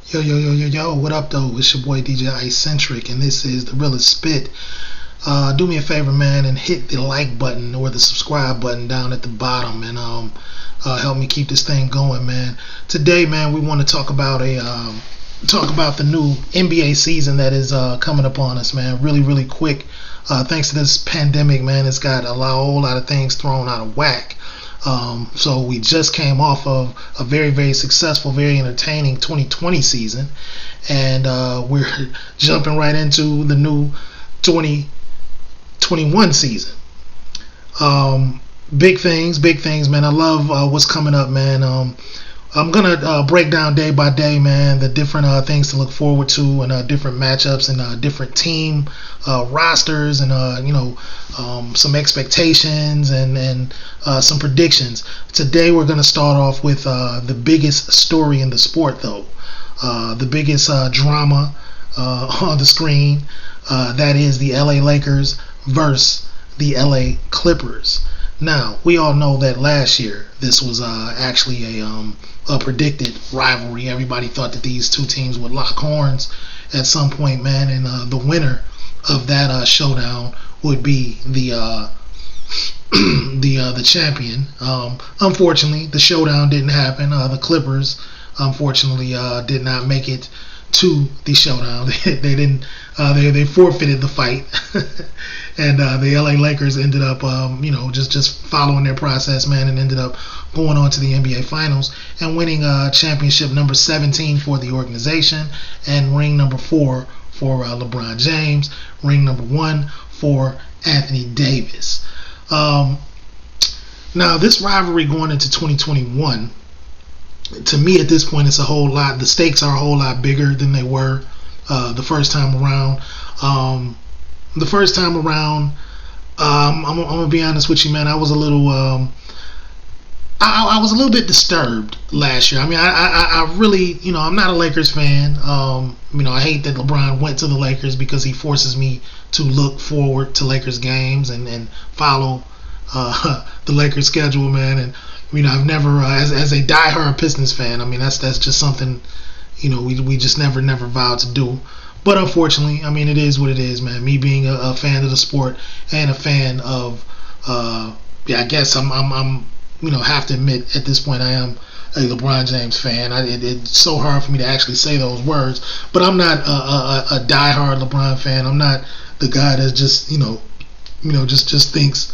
Yo, yo, yo, yo, yo, what up, though? It's your boy DJ Icentric, and this is The Realest Spit. Do me a favor, man, and hit the like button or the subscribe button down at the bottom, and help me keep this thing going, man. Today, man, we want to talk about the new NBA season that is coming upon us, man. Really, really quick. Thanks to this pandemic, man, it's got a whole lot of things thrown out of whack. So we just came off of a very, very successful, very entertaining 2020 season, and we're jumping right into the new 2021 season. Big things, man. I love what's coming up, man. I'm gonna break down day by day, man, the different things to look forward to, and different matchups, and different team rosters, and some expectations, and some predictions. Today we're gonna start off with the biggest story in the sport, though, the biggest drama on the screen. That is the LA Lakers versus the LA Clippers. Now, we all know that last year this was actually a predicted rivalry. Everybody thought that these two teams would lock horns at some point, man, and the winner of that showdown would be the champion. Unfortunately, the showdown didn't happen. The Clippers, unfortunately, did not make it to the showdown. They didn't. They forfeited the fight, and the LA Lakers ended up, just following their process, man, and ended up going on to the NBA Finals and winning championship number 17 for the organization, and ring number 4 for LeBron James, ring number 1 for Anthony Davis. Now, this rivalry going into 2021, to me at this point, it's a whole lot. The stakes are a whole lot bigger than they were the first time around. The first time around, I'm gonna be honest with you, man. I was a little, I was a little bit disturbed last year. I mean, I really, I'm not a Lakers fan. I hate that LeBron went to the Lakers because he forces me to look forward to Lakers games and follow the Lakers schedule, man. And I've never, as a diehard Pistons fan, I mean, that's just something, we just never vowed to do. But unfortunately, I mean, it is what it is, man. Me being a fan of the sport and a fan of, I guess I'm have to admit at this point I am a LeBron James fan. It's so hard for me to actually say those words, but I'm not a diehard LeBron fan. I'm not the guy that just, just thinks,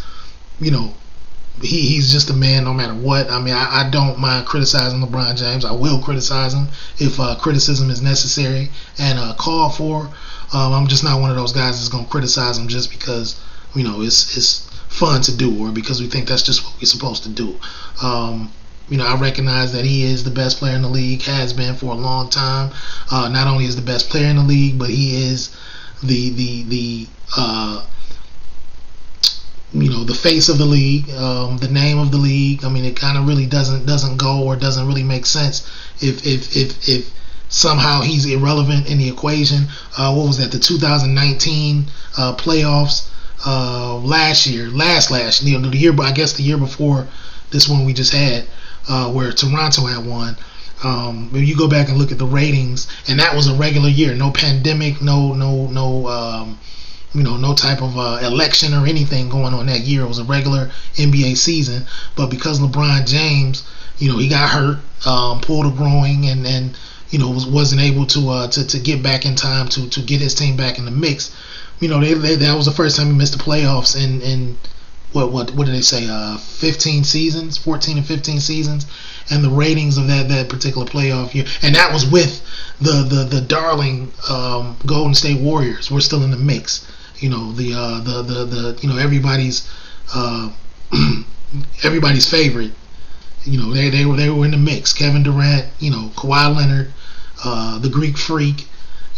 he's just a man no matter what. I mean, I don't mind criticizing LeBron James. I will criticize him if criticism is necessary and called for. I'm just not one of those guys that's going to criticize him just because, it's fun to do, or because we think that's just what we're supposed to do. I recognize that he is the best player in the league, has been for a long time. Not only is the best player in the league, but he is the face of the league, the name of the league. I mean, it kind of really doesn't go, or doesn't really make sense if somehow he's irrelevant in the equation. What was that? The 2019 playoffs last year, the year, I guess the year before this one we just had, where Toronto had won. If you go back and look at the ratings, and that was a regular year, no pandemic, no type of election or anything going on that year. It was a regular NBA season, but because LeBron James, he got hurt, pulled a groin, and wasn't able to get back in time to get his team back in the mix. That was the first time he missed the playoffs in what did they say? 15 seasons, 14 and 15 seasons, and the ratings of that particular playoff year, and that was with the darling Golden State Warriors. We're still in the mix. Everybody's everybody's favorite. They were in the mix. Kevin Durant, Kawhi Leonard, the Greek Freak.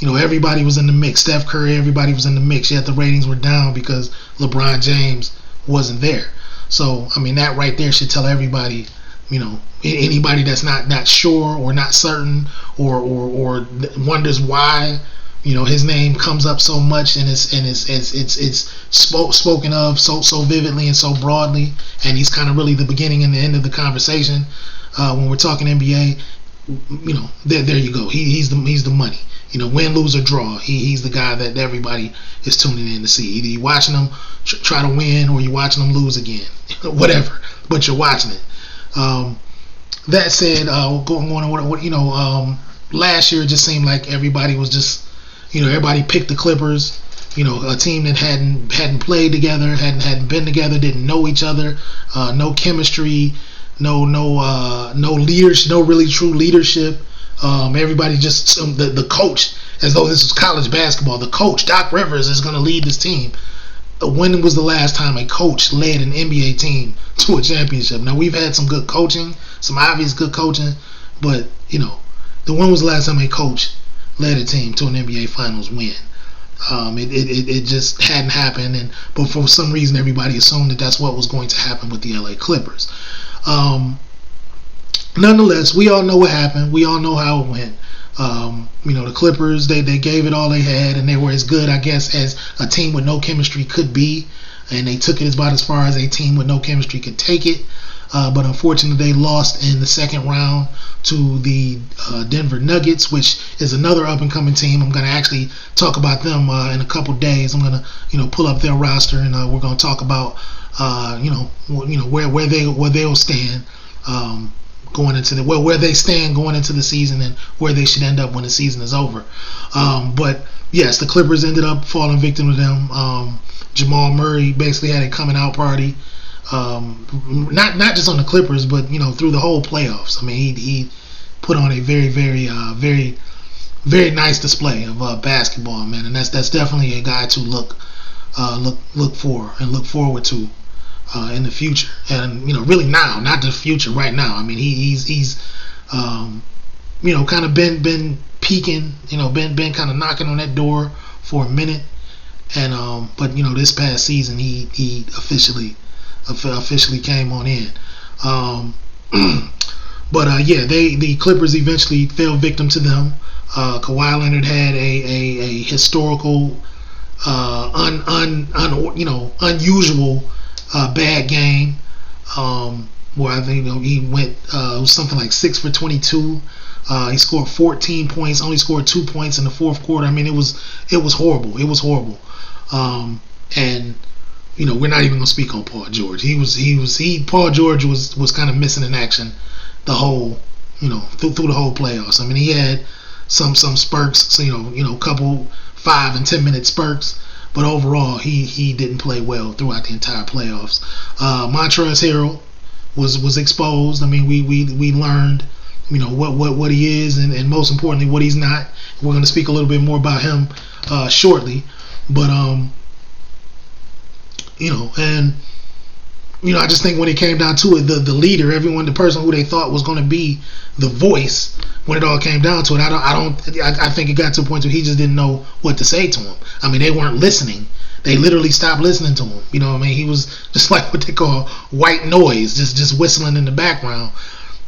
Everybody was in the mix. Steph Curry, everybody was in the mix. Yet the ratings were down because LeBron James wasn't there. So, I mean, that right there should tell everybody, anybody that's not sure or not certain or wonders why, his name comes up so much, and it's spoken of so vividly and so broadly, and he's kind of really the beginning and the end of the conversation when we're talking NBA. there you go. He's the money. Win, lose, or draw. He's the guy that everybody is tuning in to see. Either you're watching them try to win, or you're watching them lose again. Whatever, but you're watching it. That said, going on, last year it just seemed like everybody was just, everybody picked the Clippers. A team that hadn't played together, hadn't been together, didn't know each other, no chemistry, no leaders, no really true leadership. Everybody just the coach, as though this was college basketball. The coach, Doc Rivers, is going to lead this team. When was the last time a coach led an NBA team to a championship? Now, we've had some good coaching, some obvious good coaching, but when was the last time a coach led a team to an NBA Finals win? It just hadn't happened, but for some reason everybody assumed that that's what was going to happen with the LA Clippers. Nonetheless, we all know what happened. We all know how it went. The Clippers, they gave it all they had, and they were as good, I guess, as a team with no chemistry could be, and they took it about as far as a team with no chemistry could take it. But unfortunately, they lost in the second round to the Denver Nuggets, which is another up-and-coming team. I'm going to actually talk about them in a couple days. I'm going to pull up their roster, and we're going to talk about where they'll stand going into where they stand going into the season, and where they should end up when the season is over. But yes, the Clippers ended up falling victim to them. Jamal Murray basically had a coming out party. Not just on the Clippers, but through the whole playoffs. I mean, he put on a very, very, very, very nice display of basketball, man, and that's definitely a guy to look for and look forward to in the future, and really now, not the future, right now. I mean, he's kind of been peaking, been kind of knocking on that door for a minute, and but this past season he officially came on in. But the Clippers eventually fell victim to them. Kawhi Leonard had a historical, unusual bad game, where I think he went it was something like 6 for 22. He scored 14 points, only scored 2 points in the fourth quarter. I mean, it was horrible. It was horrible. And we're not even gonna speak on Paul George. Paul George was kind of missing in action the whole, through the whole playoffs. I mean, he had some spurts, so couple 5 and 10 minute spurts, but overall he didn't play well throughout the entire playoffs. Montrezl Harrell was exposed. I mean, we learned what he is, and most importantly what he's not. We're going to speak a little bit more about him shortly, but I just think when it came down to it, the leader, the person who they thought was going to be the voice, when it all came down to it, I think it got to a point where he just didn't know what to say to him. I mean, they weren't listening. They literally stopped listening to him. He was just like what they call white noise, just whistling in the background.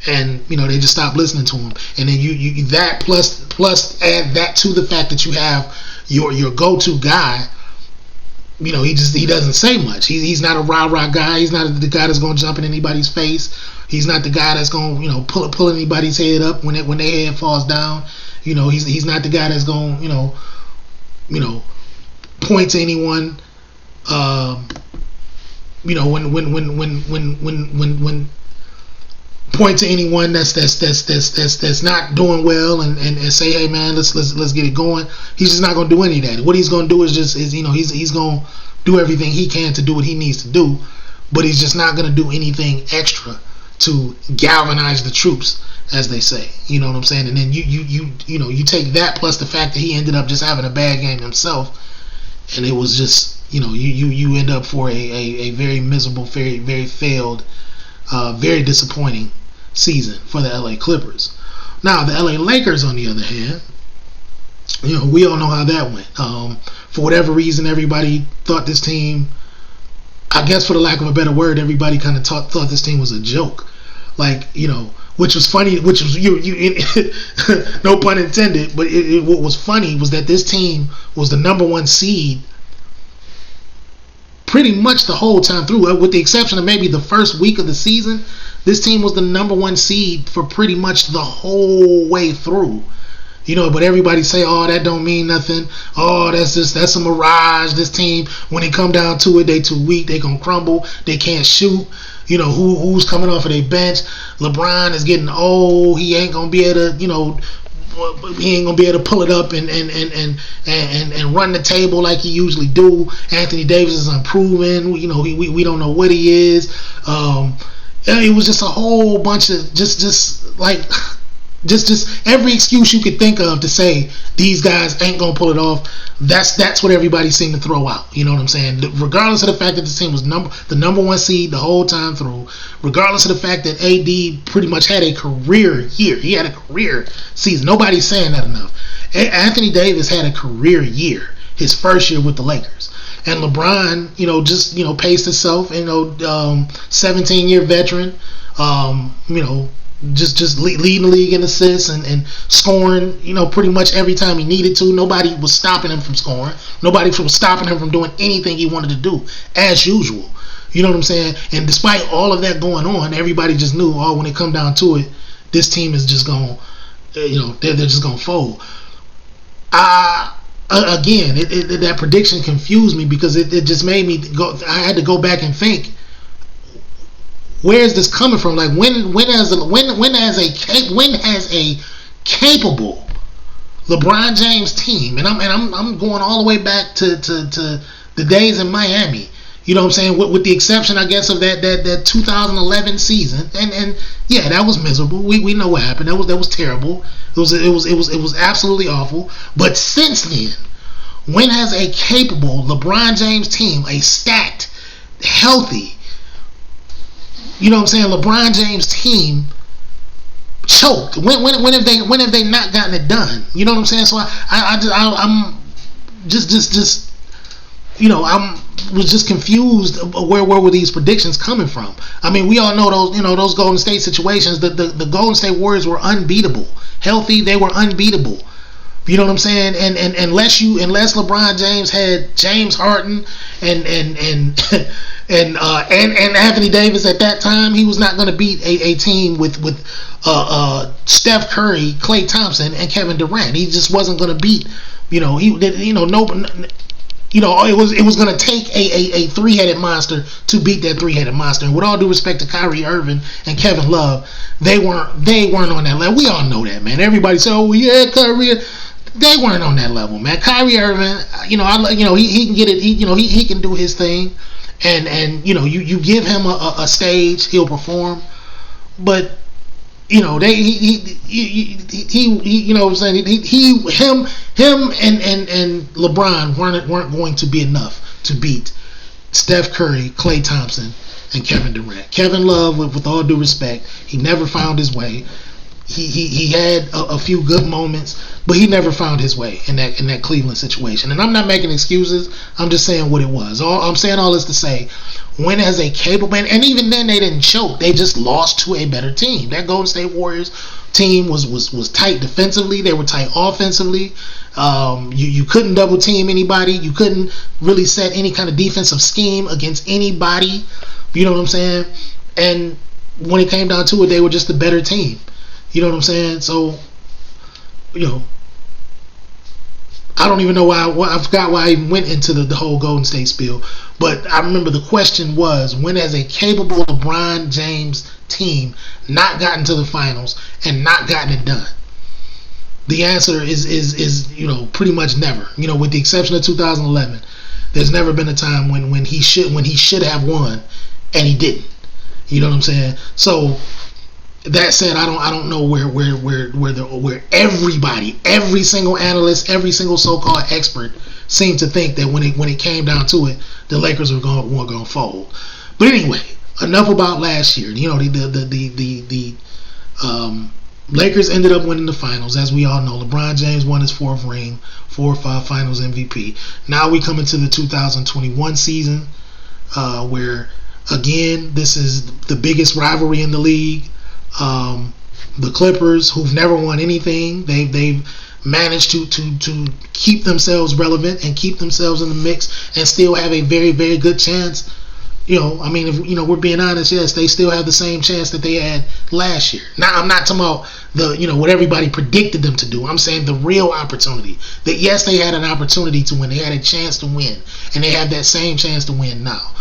And they just stopped listening to him. And then you that plus add that to the fact that you have your go-to guy. He doesn't say much. He's not a rah-rah guy. He's not the guy that's going to jump in anybody's face. He's not the guy that's going to pull anybody's head up when their head falls down. He's not the guy that's going point to anyone. When point to anyone that's not doing well and say, hey man, let's get it going. He's just not going to do any of that. What he's going to do is he's going to do everything he can to do what he needs to do, but he's just not going to do anything extra to galvanize the troops, as they say. You know what I'm saying? And then you take that plus the fact that he ended up just having a bad game himself, and it was just you end up for a very miserable, very, very failed, very disappointing season for the LA Clippers. Now the LA Lakers, on the other hand, we all know how that went. For whatever reason, everybody thought this team, I guess for the lack of a better word, everybody kind of thought this team was a joke. Like, which was funny, which was no pun intended, but what was funny was that this team was the number one seed pretty much the whole time through, with the exception of maybe the first week of the season, this team was the number one seed for pretty much the whole way through. But everybody say, oh, that don't mean nothing. Oh, that's a mirage. This team, when it come down to it, they too weak. They gonna crumble. They can't shoot. Who's coming off of their bench? LeBron is getting old. He ain't gonna be able to, he ain't gonna be able to pull it up and run the table like he usually do. Anthony Davis is unproven. We don't know what he is. It was just a whole bunch of just every excuse you could think of to say these guys ain't gonna pull it off. That's what everybody seemed to throw out. You know what I'm saying? Regardless of the fact that this team was the number one seed the whole time through, regardless of the fact that AD pretty much had a career year. He had a career season. Nobody's saying that enough. Anthony Davis had a career year, his first year with the Lakers. And LeBron, just paced himself. 17-year veteran. Just leading the league in assists and scoring, pretty much every time he needed to. Nobody was stopping him from scoring. Nobody was stopping him from doing anything he wanted to do, as usual. You know what I'm saying? And despite all of that going on, everybody just knew, when it come down to it, this team is just going, they're just going to fold. Again, that prediction confused me because it just made me go. I had to go back and think, where is this coming from? Like when has a capable LeBron James team, and I'm going all the way back to the days in Miami. You know what I'm saying? With the exception, I guess, of that 2011 season, and yeah, that was miserable. We know what happened. That was terrible. It was absolutely awful. But since then, when has a capable LeBron James team, a stacked, healthy, you know what I'm saying, LeBron James team choked? When have they not gotten it done? You know what I'm saying? So I'm just I was just confused. Where were these predictions coming from? I mean, we all know those Golden State situations. The Golden State Warriors were unbeatable. Healthy, they were unbeatable. You know what I'm saying? And unless LeBron James had James Harden and Anthony Davis at that time, he was not going to beat a team with Steph Curry, Klay Thompson, and Kevin Durant. He just wasn't going to beat. It was going to take a three-headed monster to beat that three-headed monster. And with all due respect to Kyrie Irving and Kevin Love, they weren't on that level. We all know that, man. Everybody say, "Oh yeah, Kyrie." They weren't on that level, man. Kyrie Irving, he can get it. He can do his thing, and you give him a stage, he'll perform. But him and LeBron weren't going to be enough to beat Steph Curry, Klay Thompson, and Kevin Durant. Kevin Love, with all due respect, he never found his way. He had a few good moments, but he never found his way in that Cleveland situation. And I'm not making excuses. I'm just saying what it was. I'm saying all this to say, when has a capable, and even then they didn't choke. They just lost to a better team. That Golden State Warriors team was tight defensively. They were tight offensively. You couldn't double team anybody. You couldn't really set any kind of defensive scheme against anybody. You know what I'm saying? And when it came down to it, they were just a better team. You know what I'm saying? So, I don't even know why. I forgot why I even went into the whole Golden State spiel. But I remember the question was, when has a capable LeBron James team not gotten to the finals and not gotten it done? The answer is pretty much never. With the exception of 2011, there's never been a time when he should have won and he didn't. You know what I'm saying? So, that said, I don't know where everybody, every single analyst, every single so-called expert seemed to think that when it came down to it, the Lakers were going to fold. But anyway, enough about last year. The Lakers ended up winning the finals, as we all know. LeBron James won his fourth ring, 4 or 5 Finals MVP. Now we come into the 2021 season, where again this is the biggest rivalry in the league. The Clippers, who've never won anything, they've managed to keep themselves relevant and keep themselves in the mix and still have a very, very good chance. I mean, if we're being honest, yes, they still have the same chance that they had last year. Now, I'm not talking about what everybody predicted them to do. I'm saying the real opportunity. That yes, they had an opportunity to win. They had a chance to win, and they have that same chance to win now.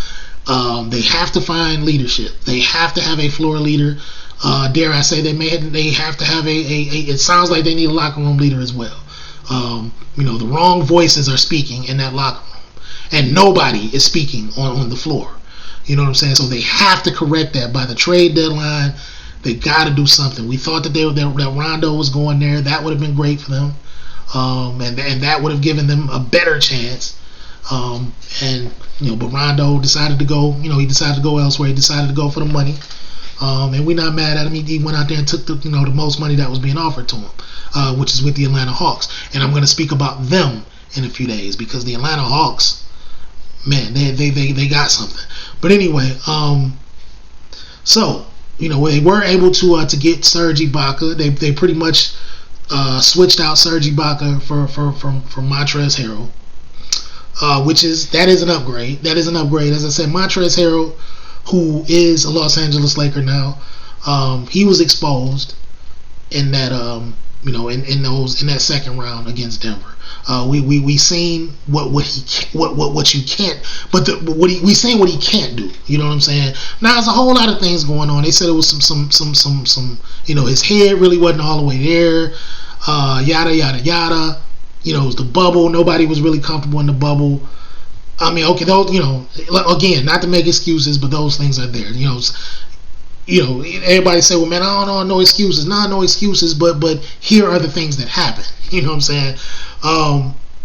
They have to find leadership. They have to have a floor leader. Dare I say they have to have a it sounds like they need a locker room leader as well. The wrong voices are speaking in that locker room, and nobody is speaking on the floor. You know what I'm saying? So they have to correct that by the trade deadline. They got to do something. We thought that that Rondo was going there. That would have been great for them, and that would have given them a better chance. But Rondo decided to go. He decided to go elsewhere. He decided to go for the money. And we're not mad at him. He went out there and took the most money that was being offered to him, which is with the Atlanta Hawks. And I'm going to speak about them in a few days because the Atlanta Hawks, man, they got something. But anyway, so they were able to get Serge Ibaka. They pretty much switched out Serge Ibaka for Montrezl Harrell, which is an upgrade. That is an upgrade. As I said, Montrezl Harrell, who is a Los Angeles Laker now, he was exposed in that in that second round against Denver. We seen what you can't, but we seen what he can't do. You know what I'm saying? Now there's a whole lot of things going on. They said it was some his head really wasn't all the way there. Yada yada yada. It was the bubble. Nobody was really comfortable in the bubble. I mean, okay, those again, not to make excuses, but those things are there. Everybody say, well, man, I don't know, no excuses. No excuses, but here are the things that happen. You know what I'm saying?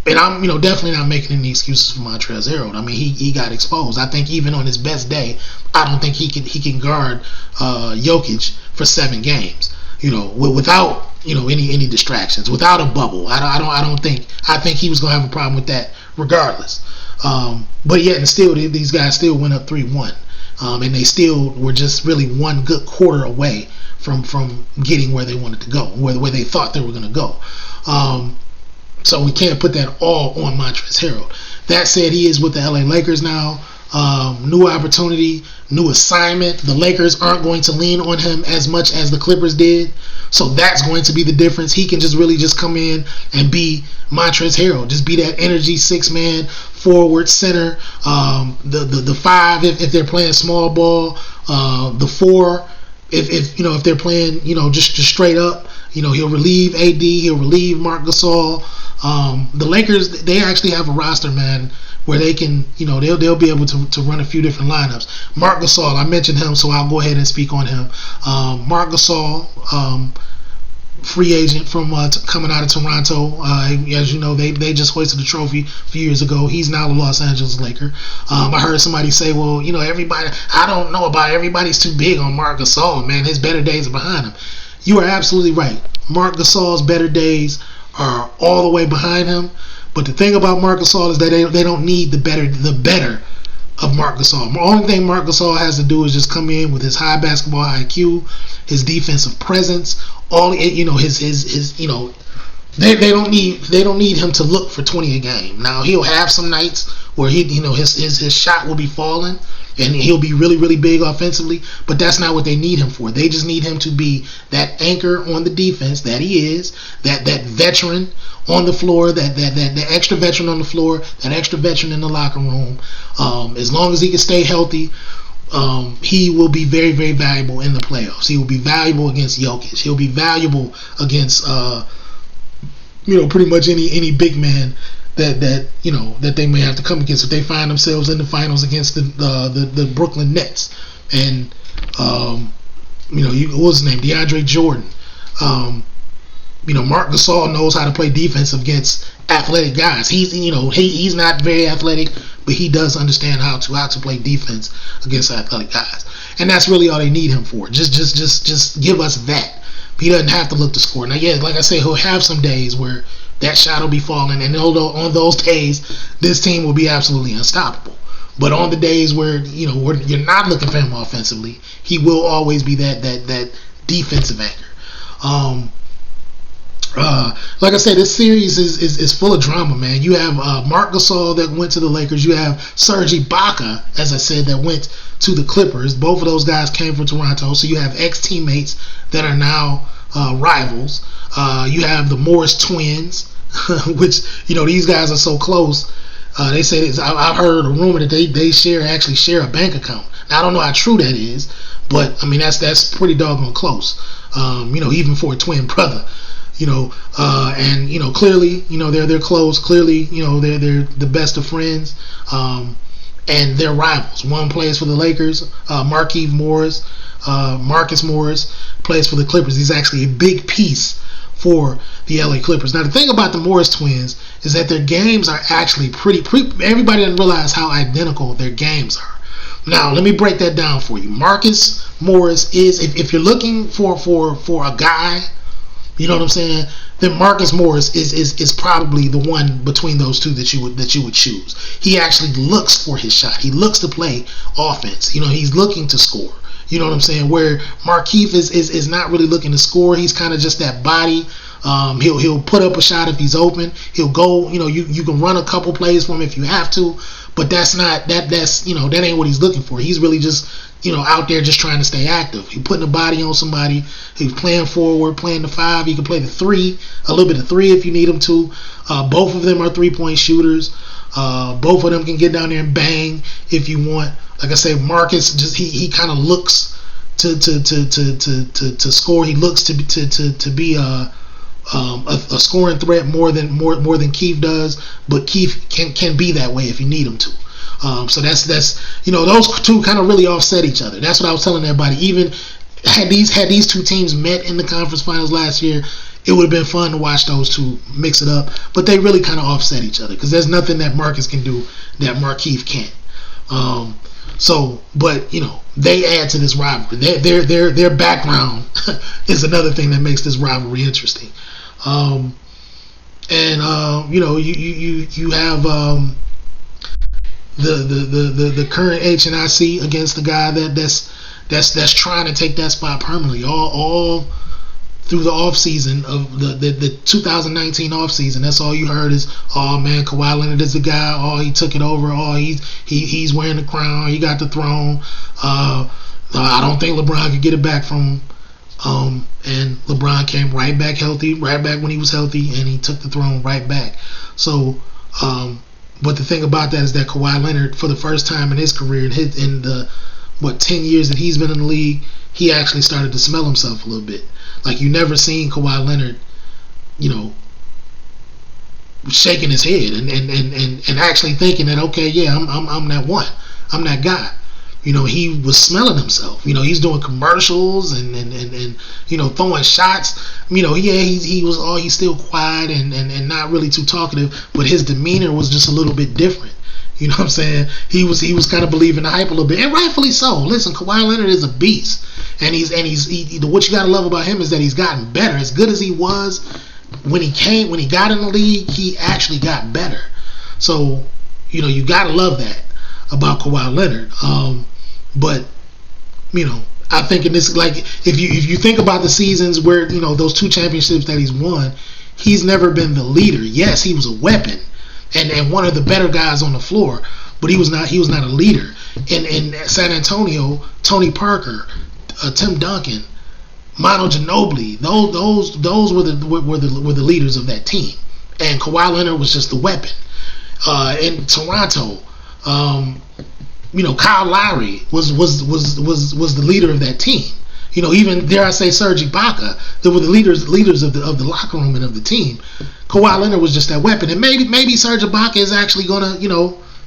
And I'm, definitely not making any excuses for Montrezl Harrell. I mean, he got exposed. I think even on his best day, I don't think he can guard Jokic for 7 games. Without any distractions, without a bubble. I think he was gonna have a problem with that regardless. But yet and still, these guys still went up 3-1. And they still were just really one good quarter away from getting where they wanted to go, where they thought they were going to go. So we can't put that all on Montrezl Harrell. That said, he is with the LA Lakers now. New opportunity, new assignment. The Lakers aren't going to lean on him as much as the Clippers did. So that's going to be the difference. He can just come in and be Montrezl Harrell. Just be that energy 6-man forward, center, the 5 if they're playing small ball, the 4 if they're playing just straight up. He'll relieve AD, he'll relieve Marc Gasol. The Lakers, they actually have a roster, man, where they can, they'll be able to run a few different lineups. Marc Gasol, I mentioned him, so I'll go ahead and speak on him. Marc Gasol, free agent from coming out of Toronto. As you know, they just hoisted the trophy a few years ago. He's now a Los Angeles Laker. I heard somebody say, well, everybody, I don't know about everybody's too big on Marc Gasol, man. His better days are behind him. You are absolutely right. Marc Gasol's better days are all the way behind him. But the thing about Marc Gasol is that they don't need the better of Marc Gasol. The only thing Marc Gasol has to do is just come in with his high basketball IQ, his defensive presence, they don't need him to look for 20 a game. Now he'll have some nights where his shot will be falling and he'll be really, really big offensively, but that's not what they need him for. They just need him to be that anchor on the defense that he is, that veteran on the floor, that extra veteran on the floor, that extra veteran in the locker room. As long as he can stay healthy, he will be very, very valuable in the playoffs. He will be valuable against Jokic. He'll be valuable against pretty much any big man that they may have to come against if they find themselves in the finals against the Brooklyn Nets. And what was his name? DeAndre Jordan. Marc Gasol knows how to play defense against athletic guys. He's not very athletic, but he does understand how to play defense against athletic guys. And that's really all they need him for. Just give us that. He doesn't have to look to score. Now, yeah, like I say, he'll have some days where that shot will be falling, and on those days, this team will be absolutely unstoppable. But on the days where you're not looking for him offensively, he will always be that defensive anchor. Like I said, this series is full of drama, man. You have Marc Gasol that went to the Lakers. You have Serge Ibaka, as I said, that went to the Clippers. Both of those guys came from Toronto. So you have ex-teammates that are now rivals. You have the Morris twins, which, these guys are so close. They say this, I've heard a rumor that they actually share a bank account. Now, I don't know how true that is, but I mean that's pretty doggone close. Even for a twin brother. And clearly, they're close. Clearly, they're the best of friends, and they're rivals. One plays for the Lakers. Markieff Morris, Marcus Morris plays for the Clippers. He's actually a big piece for the LA Clippers. Now, the thing about the Morris twins is that their games are actually pretty. Everybody doesn't realize how identical their games are. Now, let me break that down for you. Marcus Morris is, if you're looking for a guy. You know what I'm saying? Then Marcus Morris is probably the one between those two that you would choose. He actually looks for his shot. He looks to play offense. He's looking to score. You know what I'm saying? Where Markieff is not really looking to score. He's kind of just that body. He'll put up a shot if he's open. He'll go. You can run a couple plays for him if you have to, but that's that ain't what he's looking for. He's really just out there just trying to stay active. He's putting a body on somebody. He's playing forward, playing the 5. He can play the 3, a little bit of 3 if you need him to. Both of them are 3-point shooters. Both of them can get down there and bang if you want. Like I say, Marcus he kind of looks to score. He looks to be a scoring threat more than Keith does, but Keith can be that way if you need him to. So that's those two kind of really offset each other. That's what I was telling everybody. Even had these two teams met in the conference finals last year, it would have been fun to watch those two mix it up. But they really kind of offset each other because there's nothing that Marcus can do that Markieff can't. But they add to this rivalry. Their background is another thing that makes this rivalry interesting. You have the current HNIC against the guy that's trying to take that spot permanently. All through the offseason of the 2019 offseason, that's all you heard is, oh man, Kawhi Leonard is the guy. Oh, he took it over. Oh, he's wearing the crown. He got the throne. I don't think LeBron could get it back from him. And LeBron came right back healthy, right back when he was healthy, and he took the throne right back. So, but the thing about that is that Kawhi Leonard, for the first time in his career, in the 10 years that he's been in the league, he actually started to smell himself a little bit. Like, you never seen Kawhi Leonard, shaking his head and actually thinking that, okay, yeah, I'm that one, I'm that guy. He was smelling himself. He's doing commercials and throwing shots. He's still quiet and not really too talkative, but his demeanor was just a little bit different. You know what I'm saying? He was kind of believing the hype a little bit, and rightfully so. Listen, Kawhi Leonard is a beast, and what you gotta love about him is that he's gotten better. As good as he was when he got in the league, he actually got better. So you gotta love that about Kawhi Leonard. But I think in this, like, if you think about the seasons where those 2 championships that he's won, he's never been the leader. Yes, he was a weapon and one of the better guys on the floor, but he was not a leader. In San Antonio, Tony Parker, Tim Duncan, Manu Ginobili, those were the leaders of that team, and Kawhi Leonard was just the weapon. In Toronto, Kyle Lowry was the leader of that team. Even dare I say Serge Ibaka, they were the leaders of the locker room and of the team. Kawhi Leonard was just that weapon, and maybe Serge Ibaka is actually gonna,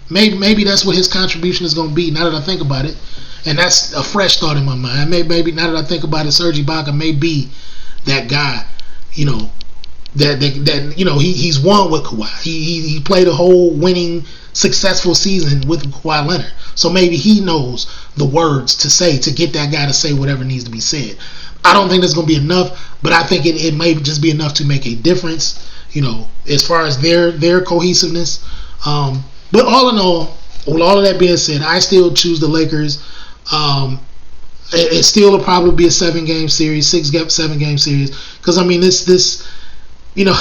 maybe that's what his contribution is gonna be. Now that I think about it, and that's a fresh thought in my mind. Maybe now that I think about it, Serge Ibaka may be that guy. He's won with Kawhi. He played a whole winning, successful season with Kawhi Leonard. So maybe he knows the words to say to get that guy to say whatever needs to be said. I don't think that's going to be enough, but I think it may just be enough to make a difference, as far as their cohesiveness. But all in all, with all of that being said, I still choose the Lakers. It still will probably be a 7-game series, 7-game series, because this you know,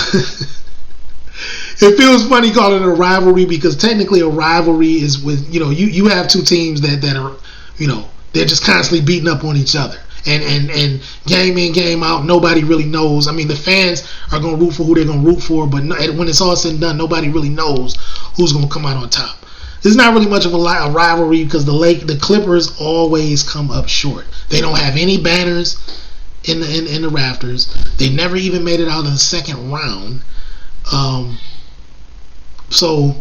it feels funny calling it a rivalry because technically a rivalry is with, you have two teams that are, they're just constantly beating up on each other. And game in, game out, nobody really knows. I mean, the fans are going to root for who they're going to root for, but when it's all said and done, nobody really knows who's going to come out on top. It's not really much of a rivalry because the Clippers always come up short. They don't have any banners in the rafters. They never even made it out of the second round. So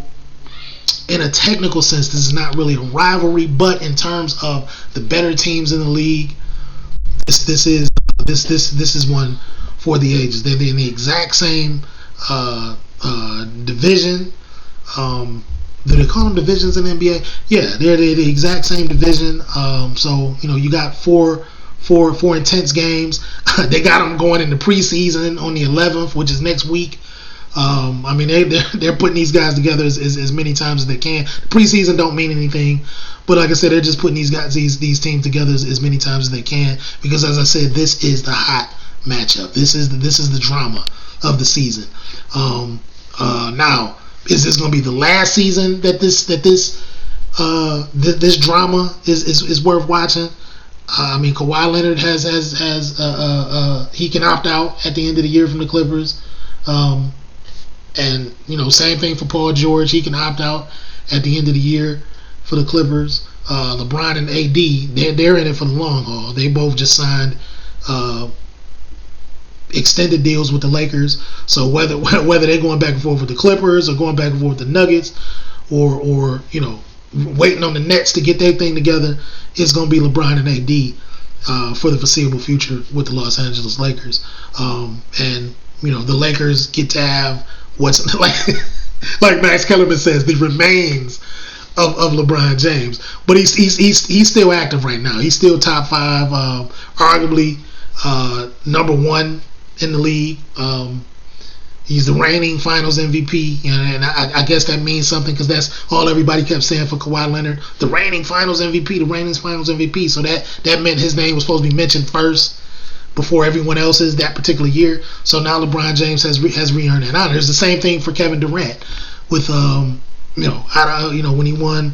in a technical sense, this is not really a rivalry, but in terms of the better teams in the league, this is one for the ages. They're in the exact same division. Do they call them divisions in the NBA? Yeah, they're the exact same division. So you got four intense games. They got them going in the preseason on the 11th, which is next week. I mean, they're putting these guys together as many times as they can. The preseason don't mean anything, but like I said, they're just putting these teams together as many times as they can because, as I said, this is the hot matchup. This is the drama of the season. Now, is this going to be the last season that this drama is worth watching? I mean, Kawhi Leonard has he can opt out at the end of the year from the Clippers. And same thing for Paul George. He can opt out at the end of the year for the Clippers. LeBron and AD, they're in it for the long haul. They both just signed extended deals with the Lakers. So whether they're going back and forth with the Clippers or going back and forth with the Nuggets, or waiting on the Nets to get their thing together, it's going to be LeBron and AD for the foreseeable future with the Los Angeles Lakers. And the Lakers get to have what's like Max Kellerman says, the remains of LeBron James. But he's still active right now. He's still top 5, arguably number 1 in the league. He's the reigning Finals MVP, and I guess that means something because that's all everybody kept saying for Kawhi Leonard. The reigning Finals MVP, So that meant his name was supposed to be mentioned first before everyone else's that particular year. So now LeBron James has re-earned that honor. It's the same thing for Kevin Durant with when he won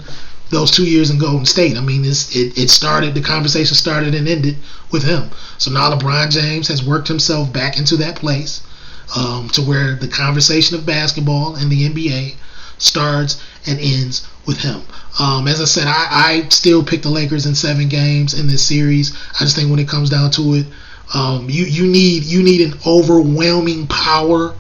those 2 years in Golden State. I mean, it started, the conversation started and ended with him. So now LeBron James has worked himself back into that place to where the conversation of basketball and the NBA starts and ends with him. As I said, I still pick the Lakers in 7 games in this series. I just think when it comes down to it, you need an overwhelming power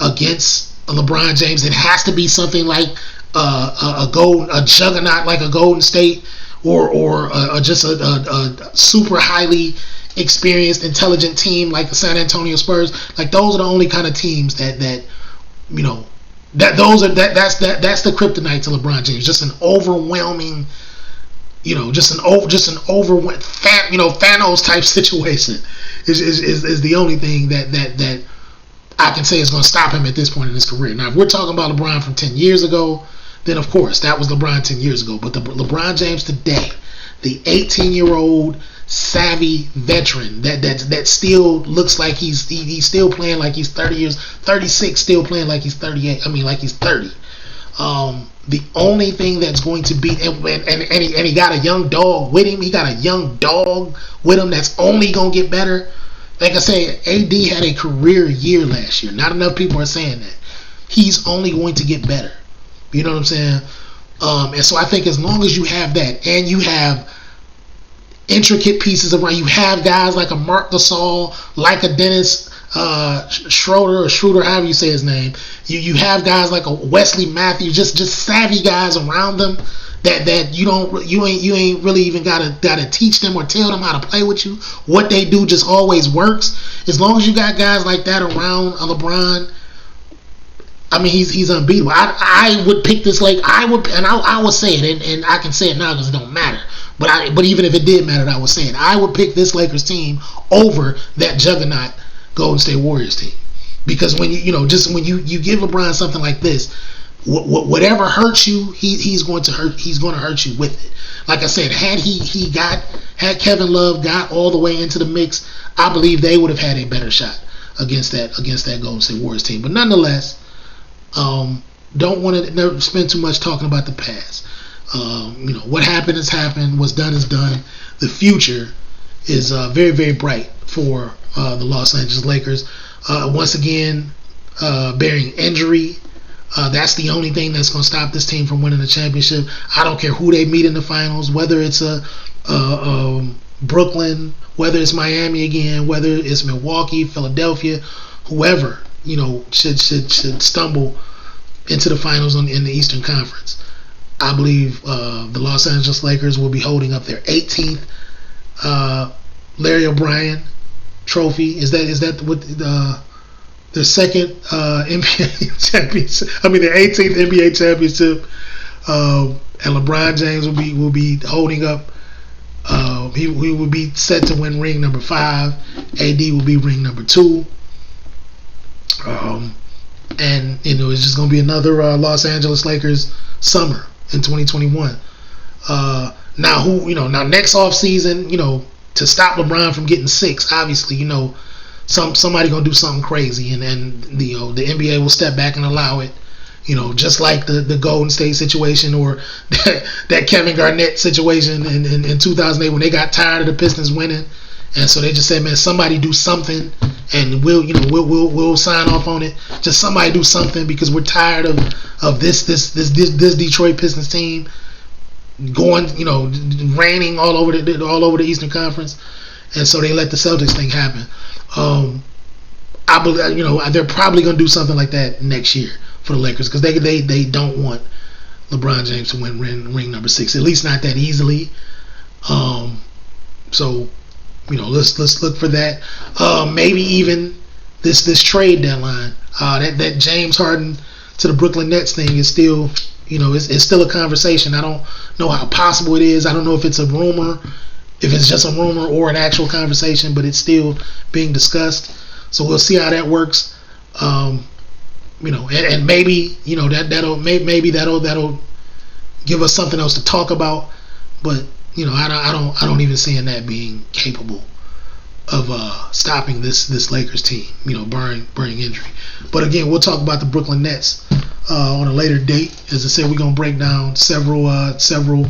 against LeBron James. It has to be something like a juggernaut like a Golden State, or just a super highly experienced, intelligent team like the San Antonio Spurs. Like, those are the only kind of teams that's the kryptonite to LeBron James. Just an overwhelming, Thanos type situation is the only thing that I can say is going to stop him at this point in his career. Now, if we're talking about LeBron from 10 years ago, then of course that was LeBron 10 years ago. But the LeBron James today, the 18-year-old savvy veteran that still looks like he's still playing like he's 36, still playing like he's 38. I mean, like he's 30. The only thing that's going to beat, and he got a young dog with him. He got a young dog with him that's only going to get better. Like I said, AD had a career year last year. Not enough people are saying that. He's only going to get better. You know what I'm saying? And so I think as long as you have that, and you have intricate pieces around, you have guys like a Marc Gasol, like a Dennis Schroeder, however you say his name. You have guys like a Wesley Matthews, just savvy guys around them that you ain't really even gotta teach them or tell them how to play with you. What they do just always works. As long as you got guys like that around LeBron, I mean, he's unbeatable. I would pick this I would say it, and I can say it now because it don't matter. But even if it did matter, I would say it. I would pick this Lakers team over that juggernaut Golden State Warriors team, because when when you give LeBron something like this, whatever hurts you, he's going to hurt you with it. Like I said, had Kevin Love got all the way into the mix, I believe they would have had a better shot against that Golden State Warriors team. But nonetheless, don't want to spend too much talking about the past. What happened has happened. What's done is done. The future is very, very bright for the Los Angeles Lakers. Once again, bearing injury. That's the only thing that's going to stop this team from winning the championship. I don't care who they meet in the finals, whether it's Brooklyn, whether it's Miami again, whether it's Milwaukee, Philadelphia, whoever should stumble into the finals in the Eastern Conference. I believe the Los Angeles Lakers will be holding up their 18th Larry O'Brien trophy. Is that what their second NBA championship? I mean, their 18th NBA championship. And LeBron James will be holding up. He will be set to win ring number 5. AD will be ring number 2. And it's just going to be another Los Angeles Lakers summer in 2021. Now next off season, to stop LeBron from getting 6, obviously, somebody gonna do something crazy, and the NBA will step back and allow it. Just like the Golden State situation, or that Kevin Garnett situation in 2008 when they got tired of the Pistons winning, and so they just said, man, somebody do something, and we'll sign off on it. Just somebody do something, because we're tired of this Detroit Pistons team going, reigning all over the Eastern Conference, and so they let the Celtics thing happen. I believe they're probably gonna do something like that next year for the Lakers, because they don't want LeBron James to win ring number 6, at least not that easily. So let's look for that. Maybe even this trade deadline. That James Harden to the Brooklyn Nets thing is still, it's still a conversation. I don't know how possible it is. I don't know if it's a rumor, if it's just a rumor or an actual conversation, but it's still being discussed. So we'll see how that works. And maybe that'll give us something else to talk about. But I don't even see that being capable of stopping this Lakers team. Barring injury. But again, we'll talk about the Brooklyn Nets on a later date. As I said, we're gonna break down several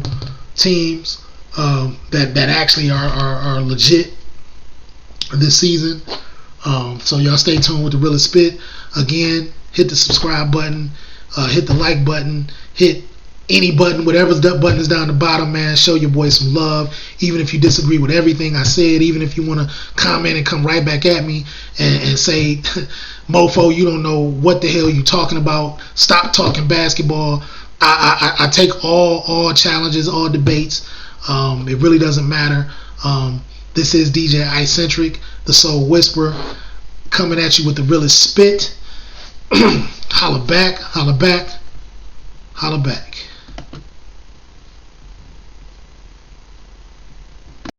teams that actually are legit this season. So y'all stay tuned with the Realest Spit. Again, hit the subscribe button, hit the like button, hit any button, whatever the button is down the bottom, man. Show your boy some love. Even if you disagree with everything I said, even if you want to comment and come right back at me and say, mofo, you don't know what the hell you talking about. Stop talking basketball. I take all challenges, all debates. It really doesn't matter. This is DJ Icentric, the Soul Whisperer, coming at you with the Realest Spit. Holla back, holla back, holla back.